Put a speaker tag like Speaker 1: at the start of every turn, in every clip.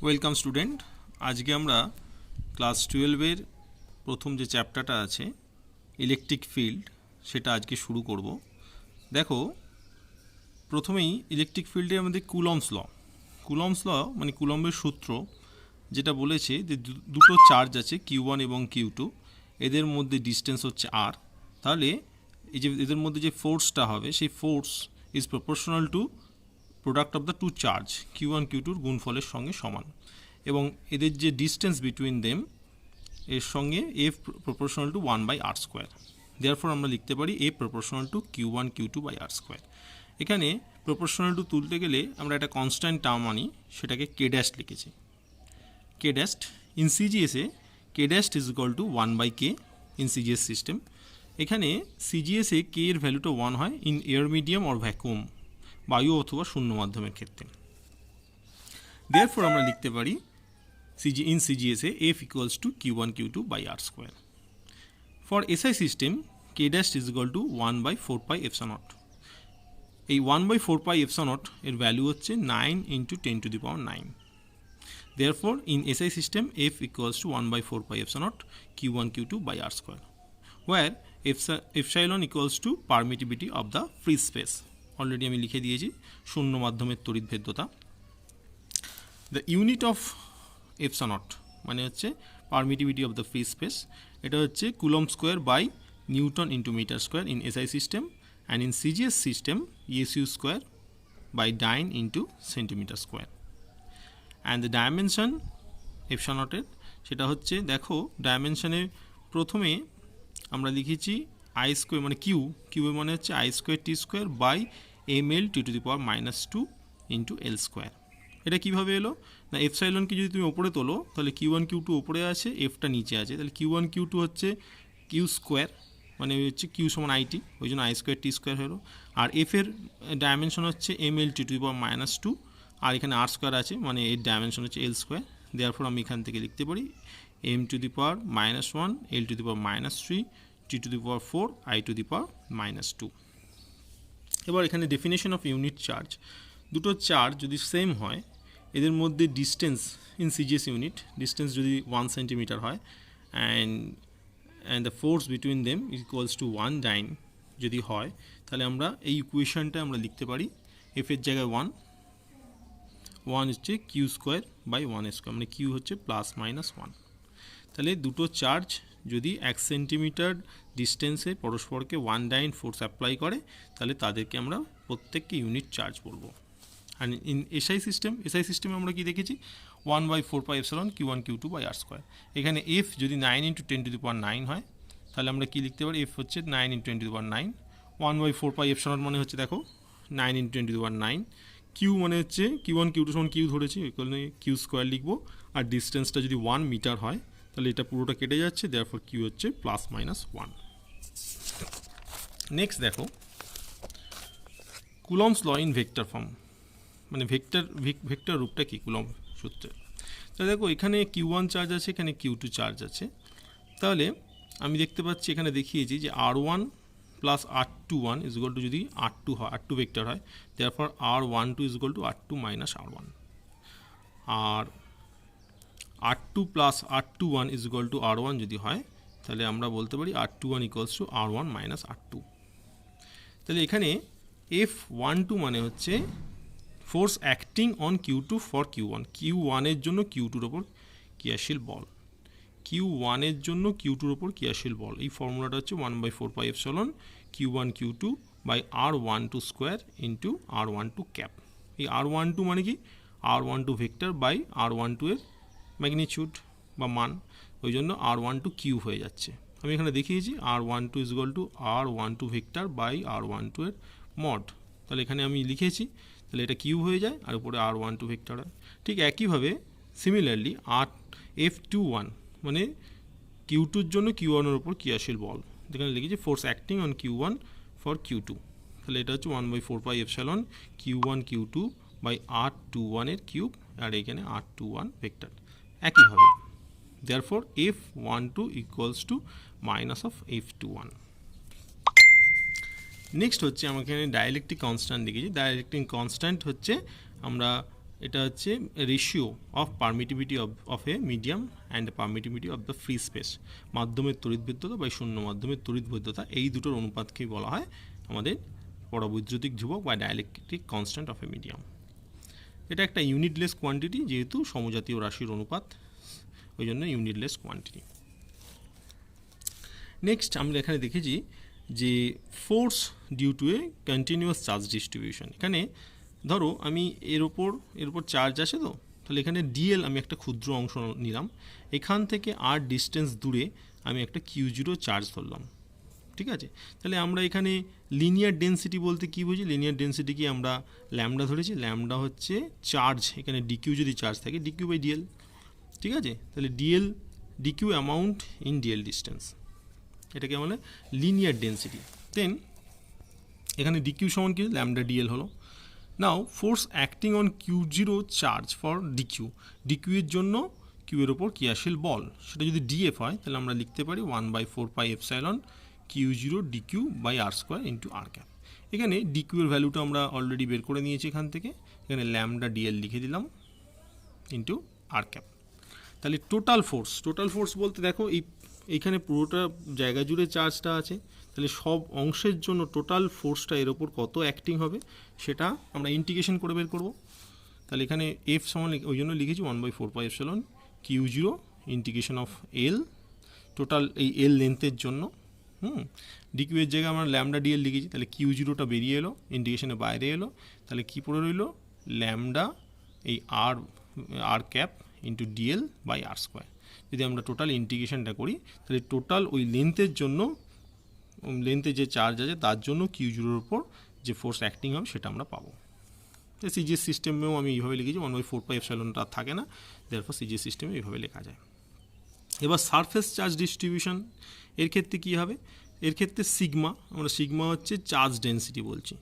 Speaker 1: Welcome student. আজকে আমরা class 12-এর প্রথম যে চ্যাপ্টারটা আছে ইলেকট্রিক ফিল্ড সেটা আজকে শুরু করব। দেখো, প্রথমেই ইলেকট্রিক ফিল্ডে আমাদের কুলম্বস ল মানে কুলম্বের সূত্র যেটা বলেছে যে দুটো চার্জ আছে Q1 এবং Q2, এদের মধ্যে ডিস্টেন্স হচ্ছে R। তাহলে এই যে এদের মধ্যে যে ফোর্সটা হবে সেই force is proportional to product of the two charge Q1 Q2-র গুণফলের সঙ্গে সমান, এবং এদের যে ডিস্টেন্স বিটুইন দেম এর সঙ্গে F proportional to 1/r²। Therefore আমরা লিখতে পারি F proportional to Q1 Q2/r²। এখানে প্রপোর্শনাল টু তুলতে গেলে আমরা একটা কনস্ট্যান্ট টার্ম আনি, সেটাকে K ড্যাশ লিখেছি। K ড্যাশ ইন সিজিএসে K dash is equal to 1/K in CGS system. এখানে সিজিএসে K এর ভ্যালুটা 1 হয় in air medium or vacuum, বায়ু অথবা শূন্য মাধ্যমের ক্ষেত্রে। দেয়ারফর আমরা লিখতে পারি in CGSA F equals to Q1 Q2/r². For SI system K dash is equal to 1/4π/0। এই 1/4π/0 এর ভ্যালু হচ্ছে 9 × 10⁹ Therefore in SI system F equals to 1/4π/0 Q1 Q2/r², where epsilon equals to permittivity of the free space। Already আমি লিখে দিয়েছি শূন্য মাধ্যমের তড়িৎভেদ্যতা। The unit of epsilon মানে হচ্ছে permittivity of the free space, এটা হচ্ছে coulomb square by newton into metre square in SI system, and in CGS system ESU square by dyne into centimetre square. And the dimension এপসিলনের সেটা হচ্ছে, দেখো ডাইমেনশনের প্রথমে আমরা লিখেছি I² মানে কিউ মানে হচ্ছে I²T² by ml (2⁻² into L²। এটা কীভাবে এলো না, এপসাইলনকে যদি তুমি ওপরে তোলো তাহলে Q1 Q2 ওপরে আছে, এফটা নিচে আছে, তাহলে Q1 Q2 হচ্ছে Q² মানে হচ্ছে Q সমান IT, ওই জন্য I²T² হলো। আর এফের ডাইমেনশন হচ্ছে ml (2⁻²), আর এখানে R² আছে মানে এর ডাইমেনশন হচ্ছে L²। দেয়ারফর আমি এখান থেকে লিখতে পারি m⁻⁻1 L⁻³ T⁴ I⁻²। এবার এখানে ডেফিনেশন অফ ইউনিট চার্জ, দুটো চার্জ যদি সেম হয় এদের মধ্যে distance in CGS unit distance যদি 1 সেন্টিমিটার হয় and the force between them equals to 1 ডাইন যদি হয়, তাহলে আমরা এই ইকুয়েশনটা আমরা লিখতে পারি এফের জায়গায় 1 হচ্ছে Q²/1² মানে Q হচ্ছে +-1। তাহলে দুটো চার্জ যদি 1 সেন্টিমিটার ডিস্টেন্সে পরস্পরকে 1 ডাইন ফোর্স অ্যাপ্লাই করে তাহলে তাদেরকে আমরা প্রত্যেককে ইউনিট চার্জ বলবো। আর ইন এসআই সিস্টেমে আমরা কি দেখেছি 1/4π/0 Q1 Q2/r²। এখানে F যদি 9 × 10⁹ হয় তাহলে আমরা কি লিখতে পারি, F হচ্ছে 9 × 10⁹। 1/4π/0 মানে হচ্ছে দেখো 9 × 10⁹। Q মানে হচ্ছে Q1 Q2 সমান Q ধরেছি, ওইখানে Q² লিখবো। আর ডিস্টেন্সটা যদি 1 মিটার হয় তাহলে এটা পুরোটা কেটে যাচ্ছে, দেয়ারফর Q হচ্ছে +-1। নেক্সট দেখো Coulomb's law in vector form, মানে ভেক্টর রূপটা কি কুলম্ব সূত্রে। তাহলে দেখো এখানে Q1 চার্জ আছে, এখানে Q2 চার্জ আছে। তাহলে আমি দেখতে পাচ্ছি এখানে দেখিয়েছি যে R1 + R21 is equal two, যদি R2 ভেক্টর হয় therefore R12 is equal to R2 - R1, আর R2 + R21 is equal to R1 যদি হয় তাহলে আমরা বলতে পারি R21 equals to R1 - R2। তাহলে এখানে F12 মানে হচ্ছে force acting on Q2 for Q1, Q1 এর জন্য Q2-র ওপর ক্রিয়াশীল বল, Q1 এর জন্য Q2-র ওপর ক্রিয়াশীল বল। এই ফর্মুলাটা হচ্ছে 1/4π/0 Q1 Q2/r12² ইন্টু r12 এই r12 মানে কি r12 ভেক্টর বাই r12 এর ম্যাগনিটিউড বা মান, ওই জন্য r12 কিউ হয়ে যাচ্ছে। আমি এখানে দেখিয়েছি r12 is equal to r12 vector by r12 এর মড, তাহলে এখানে আমি লিখেছি, তাহলে এটা কিউ হয়ে যায় আর উপরে r12 ভেক্টর হয়। ঠিক একইভাবে সিমিলারলি F21 মানে Q2-র জন্য Q1-এর ওপর ক্রিয়াশীল বল, এখানে লিখেছি force acting on Q1 for Q2, তাহলে এটা হচ্ছে 1/4π/0 Q1 Q2/r21 এর কিউব, আর এখানে r21 ভেক্টর একইভাবে। Therefore F12 equals to minus of F21। Next হচ্ছে আমাকে এখানে ডাইলেকট্রিক কনস্ট্যান্ট লিখেছি। ডাইলেকট্রিক কনস্ট্যান্ট হচ্ছে আমরা এটা হচ্ছে ratio of permittivity of A medium and permittivity of the free space, মাধ্যমের তড়িৎভেদ্যতা বা শূন্য মাধ্যমের তড়িৎভেদ্যতা, এই দুটোর অনুপাতকেই বলা হয় আমাদের পরাবৈদ্যুতিক ধ্রুবক বা dielectric constant of A medium. এটা একটা ইউনিটলেস কোয়ান্টিটি, যেহেতু সমজাতীয় রাশির অনুপাত, ওই জন্য ইউনিটলেস কোয়ান্টিটি। নেক্সট আমরা এখানে দেখেছি যে force due to a continuous charge distribution. এখানে ধরো আমি এর ওপর চার্জ আছে, তো তাহলে এখানে ডিএল আমি একটা ক্ষুদ্র অংশ নিলাম, এখান থেকে আর ডিস্টেন্স দূরে আমি একটা Q0 চার্জ ধরলাম, ঠিক আছে। তাহলে আমরা এখানে লিনিয়ার ডেন্সিটি বলতে কী বুঝি? লিনিয়ার ডেন্সিটি কি আমরা ল্যামডা ধরেছি, ল্যামডা হচ্ছে চার্জ, এখানে ডিকিউ যদি চার্জ থাকে ডিকিউ বাই ডিএল, ঠিক আছে। তাহলে DL DQ amount in DL distance, এটাকে বলে লিনিয়ার ডেন্সিটি। দেন এখানে ডিকিউ সমান কি? ল্যামডা ডিএল হলো। Now force acting on Q0 charge for DQ, DQ এর জন্য কিউ এর ওপর ক্রিয়াশীল বল, সেটা যদি ডিএফ হয় তাহলে আমরা লিখতে পারি 1/4πε Q0 dq by r square into r cap. এখানে ডিকিউ এর ভ্যালুটা আমরা অলরেডি বের করে নিয়েছি এখান থেকে, এখানে ল্যামডা ডিএল লিখে দিলাম ইন্টু আর ক্যাপ। তাহলে টোটাল ফোর্স বলতে দেখো এইখানে পুরোটা জায়গা জুড়ে চার্জটা আছে, তাহলে সব অংশের জন্য টোটাল ফোর্সটা এর ওপর কত অ্যাক্টিং হবে সেটা আমরা ইন্টিগ্রেশন করে বের করব। তাহলে এখানে এফ সমান ওই জন্য লিখেছি 1/4πε Q0 integration of L, total এই এল লেন্থের জন্য। ডিকিউ এর জায়গায় আমরা ল্যামডা ডিএল লিখেছি, তাহলে Q0টা বেরিয়ে এলো, ইন্টিগ্রেশনের বাইরে এলো, তাহলে কী পড়ে রইল? ল্যামডা এই r cap into DL by r square. যদি আমরা টোটাল ইন্টিগ্রেশনটা করি তাহলে টোটাল ওই লেন্থের জন্য, লেন্থে যে চার্জ আছে তার জন্য Q0 ওপর যে ফোর্স অ্যাক্টিং হবে সেটা আমরা পাবো। সিজিএস সিস্টেমেও আমি এইভাবে লিখেছি, 1/4πε থাকে না, দেয়ারফর সিজিএস সিস্টেমে এইভাবে লেখা যায়। এবার সারফেস চার্জ ডিস্ট্রিবিউশন, এর ক্ষেত্রে কী হবে? এর ক্ষেত্রে সিগমা হচ্ছে চার্জ ডেন্সিটি বলছি,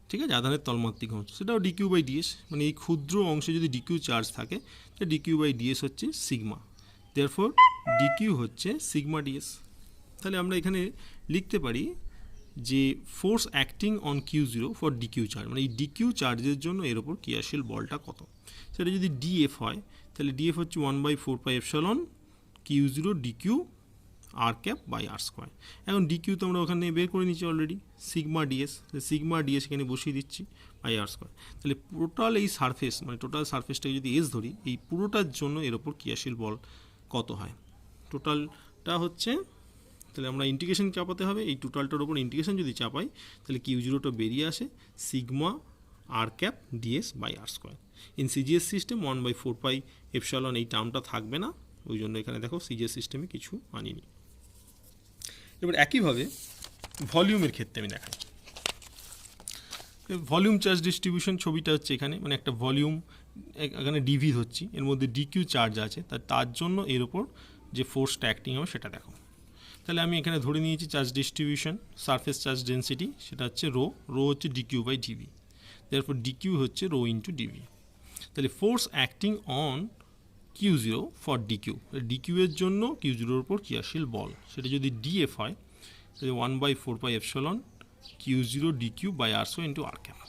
Speaker 1: ঠিক আছে, আধানের তলমাত্রিক অংশ, সেটাও ডিকিউ বাই ডিএস, মানে এই ক্ষুদ্র অংশে যদি ডিকিউ চার্জ থাকে তাহলে ডিকিউ বাই ডিএস হচ্ছে সিগমা, দেয়ারফর ডিকিউ হচ্ছে সিগমা ডিএস। তাহলে আমরা এখানে লিখতে পারি যে force acting on Q0 for DQ charge, মানে এই ডিকিউ চার্জের জন্য এর ওপর ক্রিয়াশীল বলটা কত, সেটা যদি ডিএফ হয় তাহলে ডিএফ হচ্ছে 1/4πε Q0 dq r cap by r square. এখন ডিকিউ তো আমরা ওখানে বের করে নিচ্ছি অলরেডি, সিগমা ডিএস এখানে বসিয়ে দিচ্ছি বাই আর স্কোয়ার। তাহলে টোটাল এই সারফেস, মানে টোটাল সারফেসটাকে যদি এস ধরি, এই পুরোটার জন্য এর ওপর ক্রিয়াশীল বল কত হয়, টোটালটা হচ্ছে, তাহলে আমরা ইন্টিগ্রেশন চাপাতে হবে, এই টোটালটার ওপর ইন্টিগ্রেশন যদি চাপাই তাহলে Q0টা বেরিয়ে আসে sigma r cap DS by r square. In CGS system 1/4πε এই টার্মটা থাকবে না, ওই জন্য এখানে দেখো সিজিএস সিস্টেমে কিছু আনিনি। এবার একইভাবে ভলিউমের ক্ষেত্রে আমি দেখাই, ভলিউম চার্জ ডিস্ট্রিবিউশন ছবিটা হচ্ছে এখানে, মানে একটা ভলিউম এখানে ডিভি হচ্ছে, এর মধ্যে ডিকিউ চার্জ আছে, তার জন্য এর ওপর যে ফোর্সটা অ্যাক্টিং হবে সেটা দেখো। তাহলে আমি এখানে ধরে নিয়েছি charge distribution, surface charge density সেটা হচ্ছে রো হচ্ছে ডিকিউ বাই ডিভি, তারপর ডিকিউ হচ্ছে রো ইন্টু ডিভি। তাহলে force acting on Q0 for DQ এর জন্য Q0 এর উপর ক্রিয়াশীল বল, সেটা যদি ডিএফ হয় তাহলে 1/4πε Q0 dq by r square into r cap.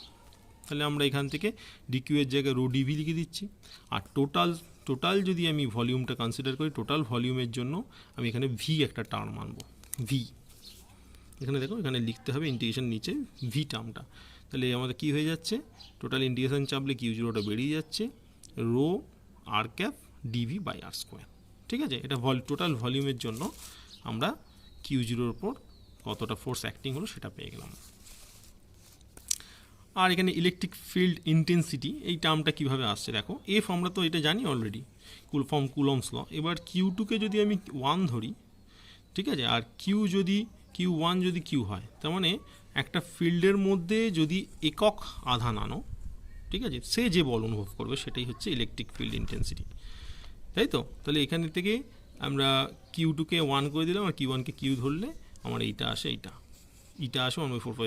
Speaker 1: তাহলে আমরা এখান থেকে ডিকিউ এর জায়গায় রো ডিভি লিখে দিচ্ছি, আর টোটাল যদি আমি ভলিউমটা কনসিডার করি, টোটাল ভলিউমের জন্য আমি এখানে ভি একটা টার্ম আনবো, ভি এখানে দেখো, এখানে লিখতে হবে ইন্টিগ্রেশন নিচে ভি টার্মটা। তাহলে আমাদের কী হয়ে যাচ্ছে, টোটাল ইন্টিগ্রেশন চাপলে Q0টা বেরিয়ে যাচ্ছে rho r cap dv by r square, ঠিক আছে। এটা টোটাল ভলিউমের জন্য আমরা Q0 ওপর কতটা ফোর্স অ্যাক্টিং হলো সেটা পেয়ে গেলাম। আর এখানে ইলেকট্রিক ফিল্ড ইন্টেন্সিটি, এই টার্মটা কীভাবে আসছে দেখো, এফ আমরা তো এটা জানি অলরেডি, কুলম্বস ল। এবার Q2কে যদি আমি 1 ধরি, ঠিক আছে, আর Q1 যদি Q হয়, তার মানে একটা ফিল্ডের মধ্যে যদি একক আধান আনো, ঠিক আছে, সে যে বল অনুভব করবে সেটাই হচ্ছে ইলেকট্রিক ফিল্ড ইন্টেন্সিটি, তাই তো। তাহলে এখান থেকে আমরা Q2কে 1 করে দিলাম, আর Q1কে Q ধরলে আমার এইটা আসে, এইটা আসে 1/4πε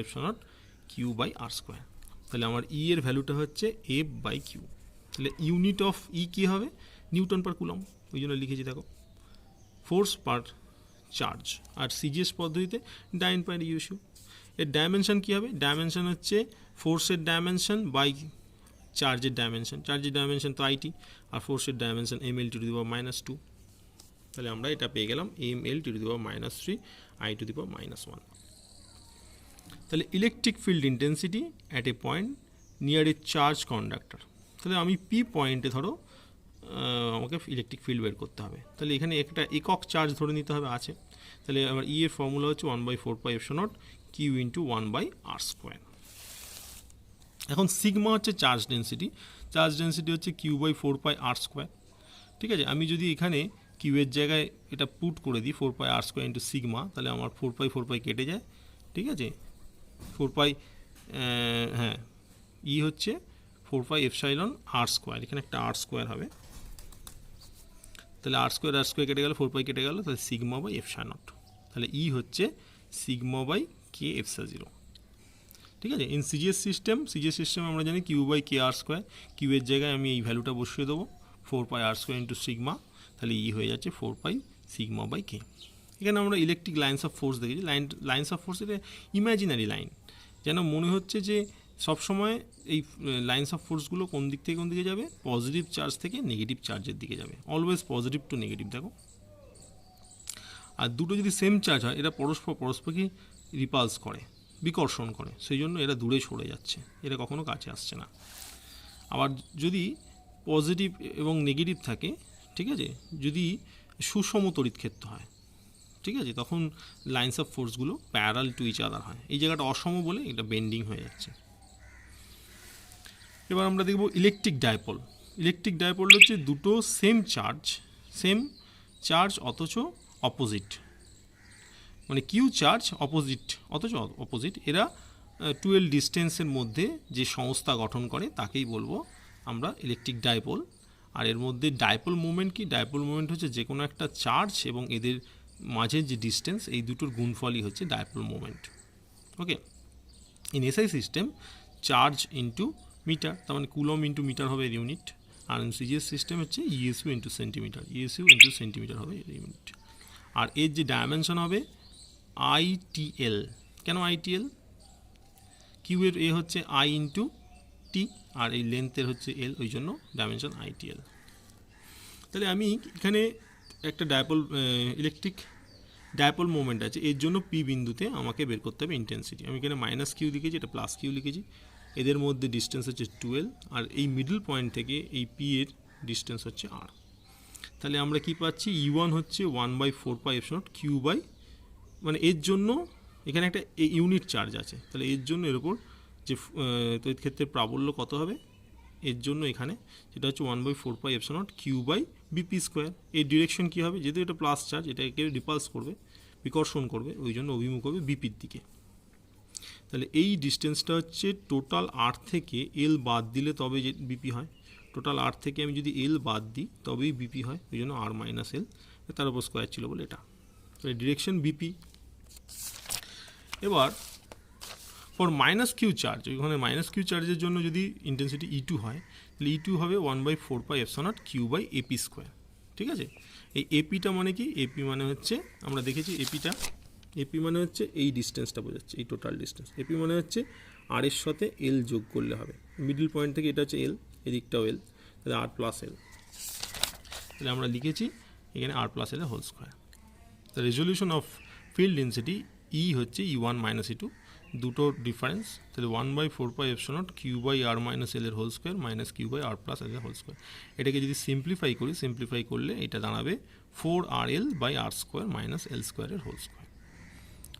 Speaker 1: Q বাই আর স্কোয়ার। তাহলে আমার ই এর ভ্যালুটা হচ্ছে এফ বাই কিউ। তাহলে ইউনিট অফ ই কী হবে, নিউটন পার কুলম্ব, ওই জন্য লিখেছি দেখো ফোর্স পার চার্জ। আর সিজিএস পদ্ধতিতে ডাইন পার ইউসিউ। এর ডাইমেনশন কী হবে, ডাইমেনশন হচ্ছে ফোর্সের ডাইমেনশন বাই চার্জের ডাইমেনশন তো আইটি, আর ফোর্সের dimension M L to the power -2। তাহলে আমরা এটা পেয়ে গেলাম M L to the power -3 I to the power -1। তাহলে electric field intensity at a point near a charge conductor. তাহলে আমি পি পয়েন্টে ধরো আমাকে ইলেকট্রিক ফিল্ড বের করতে হবে। তাহলে এখানে একটা একক চার্জ ধরে নিতে হবে আছে। তাহলে আমার ই এর ফর্মুলা হচ্ছে 1/4πε0 কিউ ইন্টু 1/r²। এখন সিগমা হচ্ছে চার্জ ডেন্সিটি হচ্ছে q/4πr²। ঠিক আছে, আমি যদি এখানে কিউ এর জায়গায় এটা পুট করে দিই 4πr² ইন্টু সিগমা, তাহলে আমার 4π কেটে যায়। ঠিক আছে, 4π হ্যাঁ ই হচ্ছে 4πε r², এখানে একটা r² হবে। তাহলে r² কেটে গেল, 4π কেটে গেল, তাহলে σ/ε0। তাহলে ই হচ্ছে σ/k ε0। ঠিক আছে, ইন সিজিএস সিস্টেম আমরা জানি q/kr²। কিউ এর জায়গায় আমি এই ভ্যালুটা বসিয়ে দেবো 4πr² ইন্টু সিগমা, তাহলে ই হয়ে যাচ্ছে 4π σ/k। এখানে আমরা ইলেকট্রিক লাইন্স অফ ফোর্স দেখেছি। লাইন্স অফ ফোর্স এটা ইমাজিনারি লাইন, যেন মনে হচ্ছে যে সবসময় এই লাইন্স অফ ফোর্সগুলো কোন দিক থেকে কোন দিকে যাবে, পজিটিভ চার্জ থেকে নেগেটিভ চার্জের দিকে যাবে, অলওয়েজ পজিটিভ টু নেগেটিভ। দেখো, আর দুটো যদি সেম চার্জ হয় এরা পরস্পরকে রিপালস করে, বিকর্ষণ করে, সেই জন্য এরা দূরে সরে যাচ্ছে, এরা কখনো কাছে আসছে না। আবার যদি পজিটিভ এবং নেগেটিভ থাকে, ঠিক আছে, যদি সুষম তড়িৎ ক্ষেত্র হয়, ঠিক আছে, তখন লাইন্স অফ ফোর্সগুলো প্যারাল টু ইচ আদার হয়। এই জায়গাটা অসম বলে এটা বেন্ডিং হয়ে যাচ্ছে। এবার আমরা দেখব ইলেকট্রিক ডাইপোল হচ্ছে দুটো সেম চার্জ অথচ অপোজিট, মানে কিউ চার্জ অপোজিট, এরা 12 ডিস্টেন্সের মধ্যে যে সংস্থা গঠন করে তাকেই বলবো আমরা ইলেকট্রিক ডাইপোল। আর এর মধ্যে ডাইপোল মোমেন্ট কি? ডাইপোল মোমেন্ট হচ্ছে যে কোনো একটা চার্জ এবং এদের মাঝের যে ডিস্টেন্স, এই দুটোর গুণফলই হচ্ছে dipole moment. Okay, in SI system charge into metre, তার মানে কুলম ইন্টু মিটার হবে এর ইউনিট। আর ইন সিজিএস সিস্টেম হচ্ছে ইএসইউ ইন্টু সেন্টিমিটার হবে এর ইউনিট। আর এর যে ডাইমেনশন হবে আইটিএল। কেন আইটিএল? কিউ এর এ হচ্ছে আই ইন্টু টি, আর এই লেন্থের হচ্ছে এল, ওই জন্য ডাইমেনশন আইটিএল। তাহলে আমি এখানে একটা ইলেকট্রিক ডাইপোল মোমেন্ট আছে, এর জন্য পি বিন্দুতে আমাকে বের করতে হবে ইন্টেন্সিটি। আমি এখানে -q লিখেছি, এটা +q লিখেছি। এদের মধ্যে ডিস্টেন্স হচ্ছে 12, আর এই মিডল পয়েন্ট থেকে এই পি এর ডিস্টেন্স হচ্ছে r। তাহলে আমরা কি পাচ্ছি? E1 হচ্ছে 1/4πε0 q বাই, মানে এর জন্য এখানে একটা ইউনিট চার্জ আছে, তাহলে এর জন্য এর উপর যে তড়িৎ ক্ষেত্রের প্রাবল্য কত হবে এর জন্য এখানে, সেটা হচ্ছে 1/4πε0 q বাই bp²। এর ডিরেকশন কী হবে? যেহেতু এটা প্লাস চার্জ, এটাকে রিপালস করবে, বিকর্ষণ করবে, ওই জন্য অভিমুখ হবে বিপির দিকে। তাহলে এই ডিস্টেন্সটা হচ্ছে টোটাল আর থেকে এল বাদ দিলে তবে যে বিপি হয়। টোটাল আর থেকে আমি যদি এল বাদ দিই তবেই বিপি হয়, ওই জন্য আর মাইনাস এল, তার উপর স্কোয়ার ছিল বলে এটা। তাহলে ডিরেকশন বিপি। এবার ফর -q চার্জ, ওইখানে -q চার্জের জন্য যদি ইন্টেন্সিটি E2 হয়, তাহলে E2 হবে 1/4πε0 q বাই AP²। ঠিক আছে, এই এপিটা মানে কি? এপি মানে হচ্ছে, আমরা দেখেছি এপি মানে হচ্ছে এই ডিস্টেন্সটা বোঝাচ্ছে, এই টোটাল ডিস্টেন্স। এপি মানে হচ্ছে আর এর সাথে এল যোগ করলে হবে, মিডল পয়েন্ট থেকে এটা হচ্ছে এল, এদিকটাও এল, তাহলে আর প্লাস এল। তাহলে আমরা লিখেছি এখানে r plus L whole square. The resolution of field density E হচ্ছে E1 - E2, দুটো ডিফারেন্স। তাহলে 1/4πε0 q by r minus L এর whole square minus q by r plus L এর হোল স্কোয়ার। এটাকে যদি সিম্পলিফাই করলে এটা দাঁড়াবে 4rl by r² minus l² এর হোল স্কোয়ার।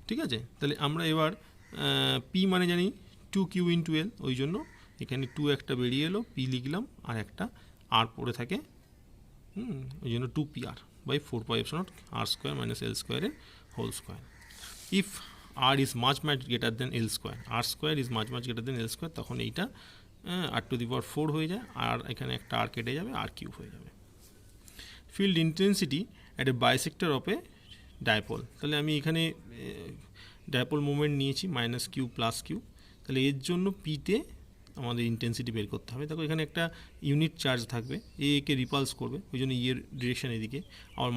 Speaker 1: ঠিক আছে, তাহলে আমরা এবার পি মানে জানি 2q ইন্টু এল, ওই জন্য এখানে 2 একটা বেরিয়ে এলো, পি লিখলাম, আর একটা আর পড়ে থাকে, ওই জন্য 2pr by 4πε0 r² minus l² এর whole square. If r is much greater than l square, r² is much greater than l square, তখন এইটা r⁴ হয়ে যায়, আর এখানে একটা আর কেটে যাবে, r³ হয়ে যাবে। Field intensity at A bisector of A dipole. তাহলে আমি এখানে ডাইপোল মোমেন্ট নিয়েছি -q + q, তাহলে এর জন্য পিতে আমাদের ইন্টেন্সিটি বের করতে হবে। দেখো এখানে একটা ইউনিট চার্জ থাকবে, একে রিপালস করবে, ওই জন্য এর ডিরেকশন এদিকে, আর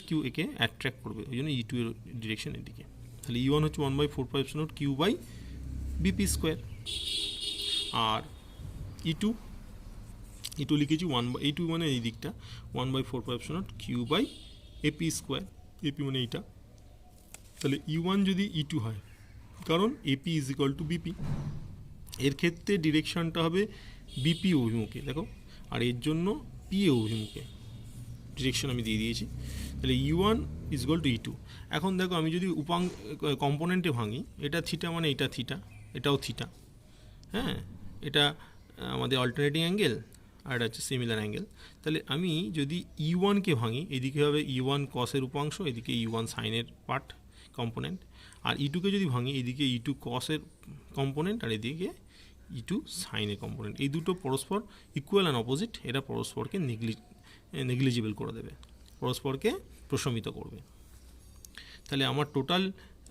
Speaker 1: -q একে অ্যাট্রাক্ট করবে, ওই জন্য E2 এর ডিরেকশন এদিকে। তাহলে E1 হচ্ছে 1/4πε0 q by bp², R E2 E2 লিখেছি E2 মানে এই দিকটা 1/4πε0 Q by AP square, AP মানে এইটা। তাহলে E1 যদি E2 হয়, কারণ AP is equal to BP, এর ক্ষেত্রে ডিরেকশনটা হবে বিপি অভিমুখে, দেখো, আর এর জন্য পি অভিমুখে ডিরেকশন আমি দিয়ে দিয়েছি। তাহলে E1 is equal two E2। এখন দেখো আমি যদি কম্পোনেন্টে ভাঙি, এটা থিটা মানে এটা থিটা, এটাও থিটা, হ্যাঁ, এটা আমাদের অল্টারনেটিং অ্যাঙ্গেল আর এটা হচ্ছে সিমিলার অ্যাঙ্গেল। তাহলে আমি যদি E1কে ভাঙি, এদিকে হবে E1 কসের উপাংশ, এদিকে E1 সাইনের পার্ট কম্পোনেন্ট, আর E2কে যদি ভাঙি, এদিকে E2 কসের কম্পোনেন্ট আর এদিকে E2 সাইনের কম্পোনেন্ট। এই দুটো পরস্পর ইকুয়াল অ্যান্ড অপোজিট, এরা পরস্পরকে নেগলিজিবল করে দেবে, পরস্পরকে প্রশমিত করবে। তাহলে আমার টোটাল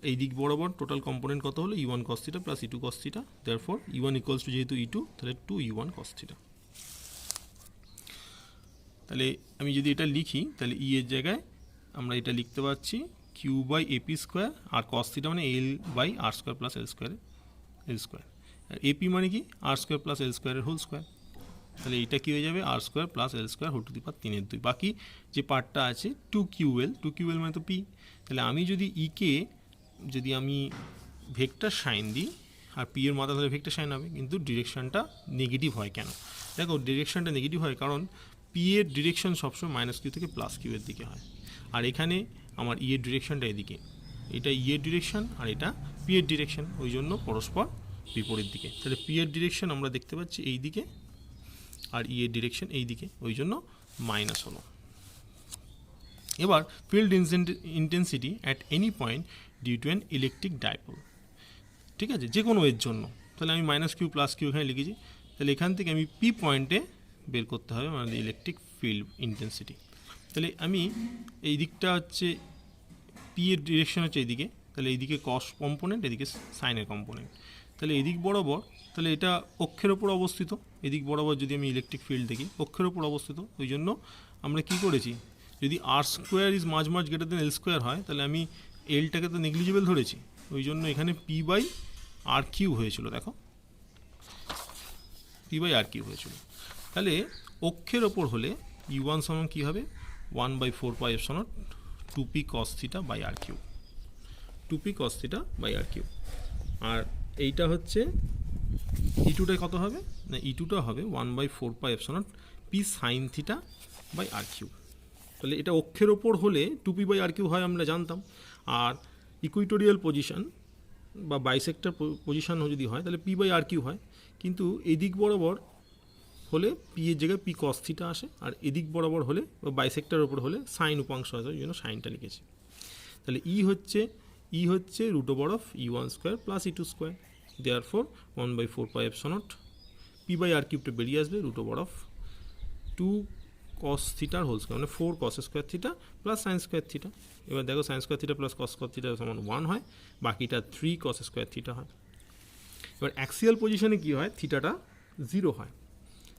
Speaker 1: এই দিক বরাবর টোটাল কম্পোনেন্ট কত হলো? E1 cos θ plus E2 cos θ। Therefore E1 equals to যেহেতু E2, তাহলে 2E1 cos θ। তাহলে আমি যদি এটা লিখি, তাহলে E এর জায়গায় আমরা এটা লিখতে পারছি কিউ বাই এপি স্কোয়ার, আর cos θ মানে l by r square plus L square, আর এপি মানে কি? আর স্কোয়ার প্লাস এল স্কোয়ারের হোল স্কোয়ার। তাহলে এইটা কী হয়ে যাবে? R square plus L square whole to the power 3/2। বাকি যে পার্টটা আছে 2QL মানে তো পি। তাহলে আমি যদি ইকে যদি আমি ভেক্টর সাইন দিই, আর পি এর মাথা ধরে ভেক্টর সাইন হবে, কিন্তু ডিরেকশনটা নেগেটিভ হয় কেন? দেখো, ডিরেকশনটা নেগেটিভ হয় কারণ পি এর ডিরেকশন সবসময় -Q থেকে +Q এর দিকে হয়, আর এখানে আমার ই এর ডিরেকশনটা এদিকে, এটা ই এর ডিরেকশন আর এটা পি এর ডিরেকশন, ওই জন্য পরস্পর বিপরীত দিকে। তাহলে পি এর ডিরেকশন আমরা দেখতে পাচ্ছি এই দিকে, আর ই এর ডিরেকশন এই দিকে, ওই জন্য মাইনাস হলো। এবার field intensity at any point due to an electric dipole, ঠিক আছে, যে কোনো এর জন্য। তাহলে আমি -Q +Q এখানে লিখেছি। তাহলে এখান থেকে আমি পি পয়েন্টে বের করতে হবে আমাদের ইলেকট্রিক ফিল্ড ইন্টেন্সিটি। তাহলে আমি এই দিকটা হচ্ছে পি এর ডিরেকশন হচ্ছে এইদিকে, তাহলে এইদিকে কস কম্পোনেন্ট, এদিকে সাইনের কম্পোনেন্ট। তাহলে এদিক বরাবর, তাহলে এটা অক্ষের ওপর অবস্থিত, এদিক বরাবর যদি আমি ইলেকট্রিক ফিল্ড দেখি অক্ষের ওপর অবস্থিত, ওই জন্য আমরা কি করেছি, যদি আর স্কোয়ার ইজ মাঝ গ্রেটার দেন এল স্কোয়ার হয়, তাহলে আমি এলটাকে তো নেগলিজিবল ধরেছি, ওই জন্য এখানে পি বাই আর কিউ হয়েছিল। দেখো, পি বাই আর কিউ হয়েছিল। তাহলে অক্ষের ওপর হলে E1 সমান কী হবে? 1/4πε0 2p cos θ by r cube, 2p cos θ by r cube. আর এইটা হচ্ছে E2টা কত হবে? না, E2টা হবে 1/4πε0 p sin θ by r cube. তাহলে এটা অক্ষের ওপর হলে 2p বাই আর কিউ হয়, আমরা জানতাম। আর ইকুইটোরিয়াল পজিশন বা বাইসেক্টর পজিশন যদি হয়, তাহলে পি বাই আর কিউ হয়। কিন্তু এদিক বরাবর হলে পি এর জায়গায় পি cos θ আসে, আর এদিক বরাবর হলে বা বাইসেক্টরের ওপর হলে সাইন উপাংশ আসে, ওই জন্য সাইনটা লিখেছি। তাহলে ই হচ্ছে √E1 square plus E2 square, therefore 1/4πε0 P by r কিউবটা বেরিয়ে আসবে √2 cos θ হোল স্কোয়ার, মানে 4 cos square θ plus sine square θ। এবার দেখো, সাইন স্কোয়ার θ প্লাস cos θ সমান 1 হয়, বাকিটা 3 cos স্কোয়ার θ হয়। এবার অ্যাক্সিয়াল পজিশনে কী হয়? থিটাটা 0 হয়।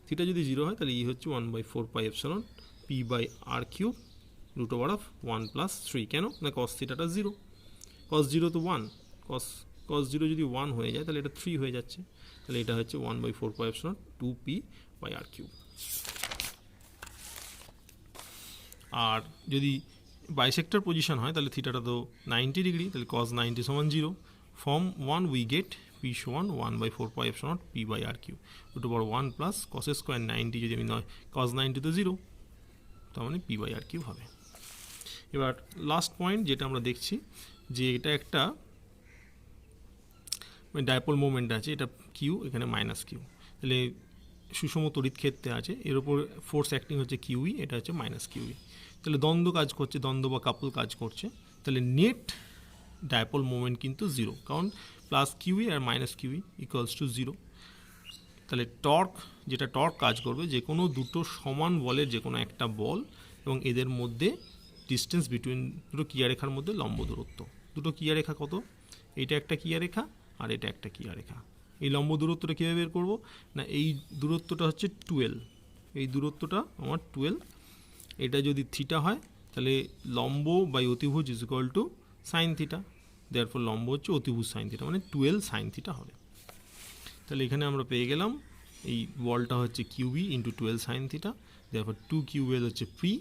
Speaker 1: থিটা যদি 0 হয়, তাহলে ই হচ্ছে 1/4πε পি বাই আর কিউব √1 + 3। কেন? না, cos θটা 0, cos 0 তো 1, cos 0 যদি 1 হয়ে যায়, তাহলে এটা 3 হয়ে যাচ্ছে। তাহলে এটা হচ্ছে 1/4πε 2p বাই আর কিউব। আর যদি বাইসেক্টর পজিশন হয়, তাহলে থিটাটা তো 90 ডিগ্রি, তাহলে cos 90 সমান 0। ফর্ম 1 উই গেট পি সমান 1/4πε P by r cube √1 plus cos square 90 যদি আমি নয়, cos 90 তো 0, তার মানে পি বাই আর কিউ হবে। এবার লাস্ট পয়েন্ট যেটা আমরা দেখছি, যে এটা একটা ডাইপোল মোমেন্ট আছে, এটা কিউ, এখানে -Q। তাহলে সুষম তড়িৎ ক্ষেত্রে আছে, এর উপর ফোর্স অ্যাক্টিং হচ্ছে QE, এটা হচ্ছে -QE। তাহলে দ্বন্দ্ব কাজ করছে, দ্বন্দ্ব বা কাপল কাজ করছে। তাহলে নেট ডাইপোল মোমেন্ট কিন্তু 0, কারণ +QE আর -QE ইকুয়ালস টু 0। তাহলে টর্ক, যেটা টর্ক কাজ করবে, যে কোনো দুটো সমান বলের যে কোনো একটা বল এবং এদের মধ্যে ডিস্টেন্স বিটুইন দুটো ক্রিয়ারেখার মধ্যে লম্ব দূরত্ব। দুটো ক্রিয়ারেখা কত? এইটা একটা ক্রিয়ারেখা আর এটা একটা ক্রিয়ারেখা। এই লম্ব দূরত্বটা কীভাবে বের করবো? না, এই দূরত্বটা হচ্ছে 12, এই দূরত্বটা আমার 12। এটা যদি থিটা হয়, তাহলে লম্ব বাই অতিভুজ is equal two sine theta, therefore লম্ব হচ্ছে অতিভুজ সাইন থিটা, মানে 12 সাইন থিটা হবে। তাহলে এখানে আমরা পেয়ে গেলাম এই বলটা হচ্ছে কিউবি ইন্টু 12 সাইন থিটা, তারপর 2 কিউবেল হচ্ছে পি,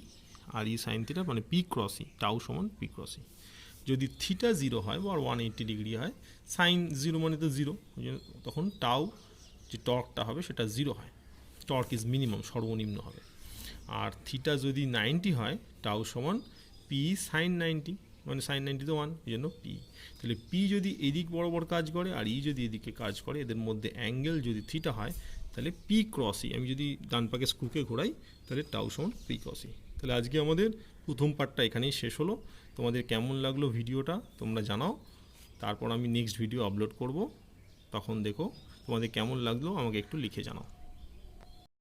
Speaker 1: আর ই সাইন থিটা মানে পি ক্রস ই, টাউ সমান পি ক্রস ই। যদি থিটা 0 হয় বা 180 ডিগ্রি হয়, সাইন 0 মানে তো 0, তখন টাউ যে টর্কটা হবে সেটা 0 হয়, টর্ক ইজ মিনিমাম, সর্বনিম্ন হবে। আর থিটা যদি 90 হয়, টাউ সমান পি সাইন 90, মানে সাইন 90 তো 1, এই জন্য পি। তাহলে পি যদি এদিক বরাবর কাজ করে আর ই যদি এদিকে কাজ করে, এদের মধ্যে অ্যাঙ্গেল যদি থিটা হয়, তাহলে পি ক্রস ই, আমি যদি ডান পাকে স্ক্রুকে ঘোরাই তাহলে টাউ সমান পি ক্রস ই। তাহলে আজকে আমাদের প্রথম পার্টটা এখানেই শেষ হলো। তোমাদের কেমন লাগলো ভিডিওটা তোমরা জানাও, তারপর আমি নেক্সট ভিডিও আপলোড করব, তখন দেখো তোমাদের কেমন লাগলো আমাকে একটু লিখে জানাও।